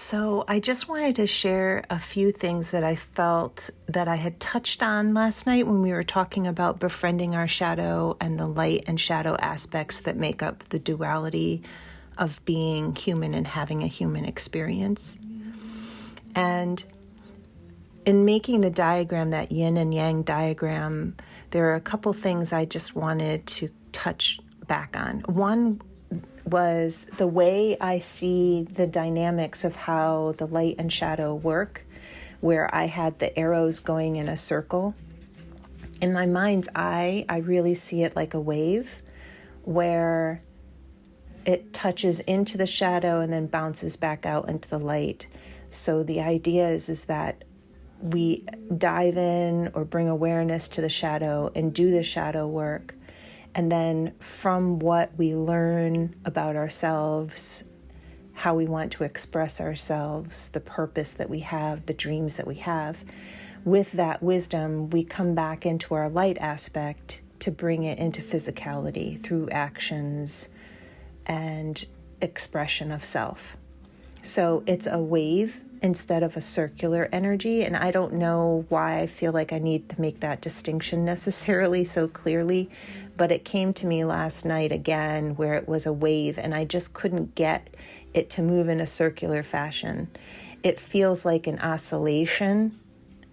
So I just wanted to share a few things that I felt that I had touched on last night when we were talking about befriending our shadow and the light and shadow aspects that make up the duality of being human and having a human experience. And in making the diagram, that yin and yang diagram, there are a couple things I just wanted to touch back on. One was the way I see the dynamics of how the light and shadow work, where I had the arrows going in a circle. In my mind's eye, I really see it like a wave where it touches into the shadow and then bounces back out into the light. So the idea is that we dive in or bring awareness to the shadow and do the shadow work. And then from what we learn about ourselves, how we want to express ourselves, the purpose that we have, the dreams that we have, with that wisdom, we come back into our light aspect to bring it into physicality through actions and expression of self. So it's a wave instead of a circular energy. And I don't know why I feel like I need to make that distinction necessarily so clearly, but it came to me last night again where it was a wave and I just couldn't get it to move in a circular fashion. It feels like an oscillation,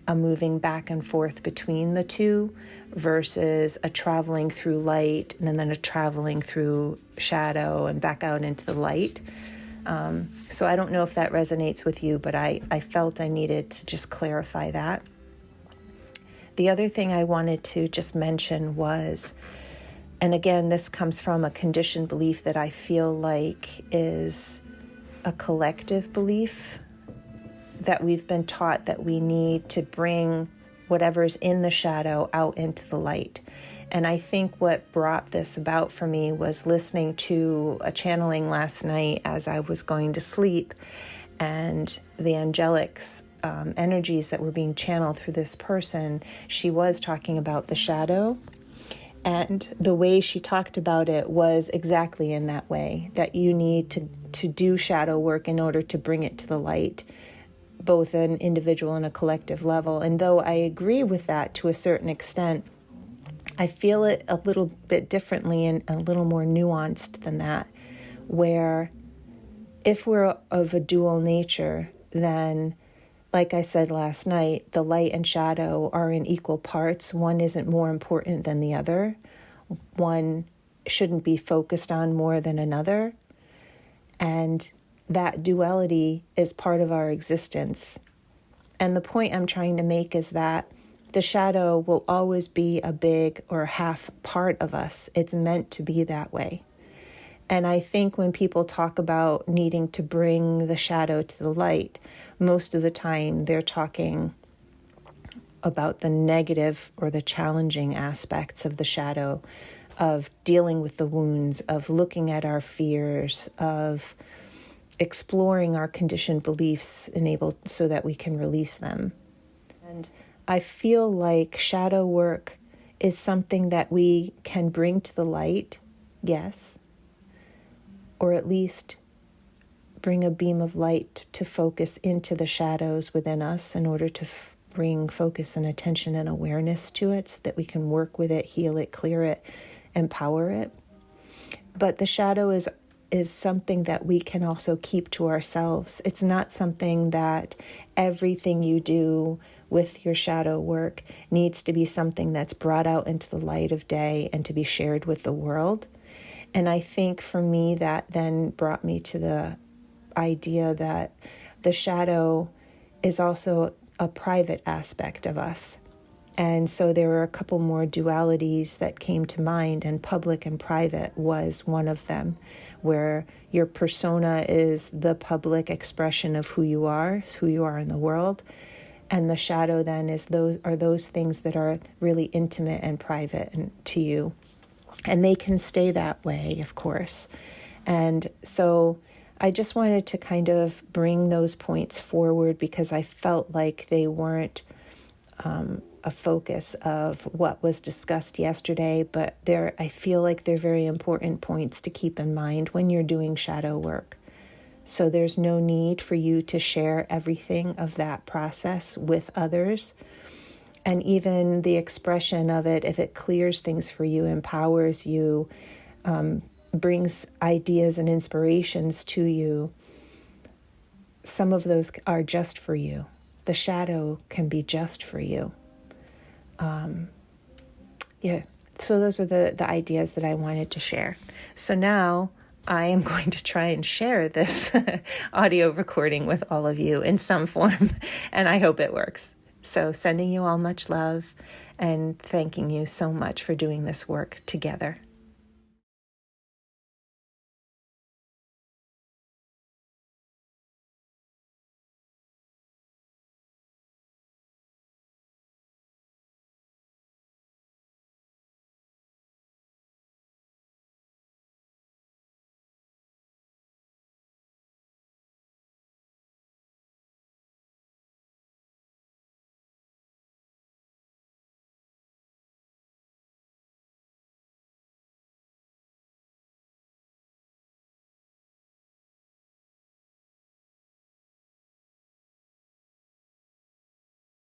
a moving back and forth between the two versus a traveling through light and then a traveling through shadow and back out into the light. So I don't know if that resonates with you, but I felt I needed to just clarify that. The other thing I wanted to just mention was, and again, this comes from a conditioned belief that I feel like is a collective belief, that we've been taught that we need to bring whatever's in the shadow out into the light. And I think what brought this about for me was listening to a channeling last night as I was going to sleep, and the angelics energies that were being channeled through this person. She was talking about the shadow, and the way she talked about it was exactly in that way, that you need to do shadow work in order to bring it to the light, both an individual and a collective level. And though I agree with that to a certain extent, I feel it a little bit differently and a little more nuanced than that, where if we're of a dual nature, then, like I said last night, the light and shadow are in equal parts. One isn't more important than the other. One shouldn't be focused on more than another. And that duality is part of our existence. And the point I'm trying to make is that the shadow will always be a big or half part of us. It's meant to be that way. And I think when people talk about needing to bring the shadow to the light, most of the time they're talking about the negative or the challenging aspects of the shadow, of dealing with the wounds, of looking at our fears, of exploring our conditioned beliefs so that we can release them. And I feel like shadow work is something that we can bring to the light, yes, or at least bring a beam of light to focus into the shadows within us in order to bring focus and attention and awareness to it so that we can work with it, heal it, clear it, empower it. But the shadow is something that we can also keep to ourselves. It's not something that everything you do with your shadow work needs to be something that's brought out into the light of day and to be shared with the world. And I think for me, that then brought me to the idea that the shadow is also a private aspect of us. And so there were a couple more dualities that came to mind, and public and private was one of them, where your persona is the public expression of who you are in the world. And the shadow then is those things that are really intimate and private to you. And they can stay that way, of course. And so I just wanted to kind of bring those points forward because I felt like they weren't a focus of what was discussed yesterday, but I feel like they're very important points to keep in mind when you're doing shadow work. So there's no need for you to share everything of that process with others. And even the expression of it, if it clears things for you, empowers you, brings ideas and inspirations to you, some of those are just for you. The shadow can be just for you. So those are the ideas that I wanted to share. So now I am going to try and share this audio recording with all of you in some form, and I hope it works. So sending you all much love and thanking you so much for doing this work together.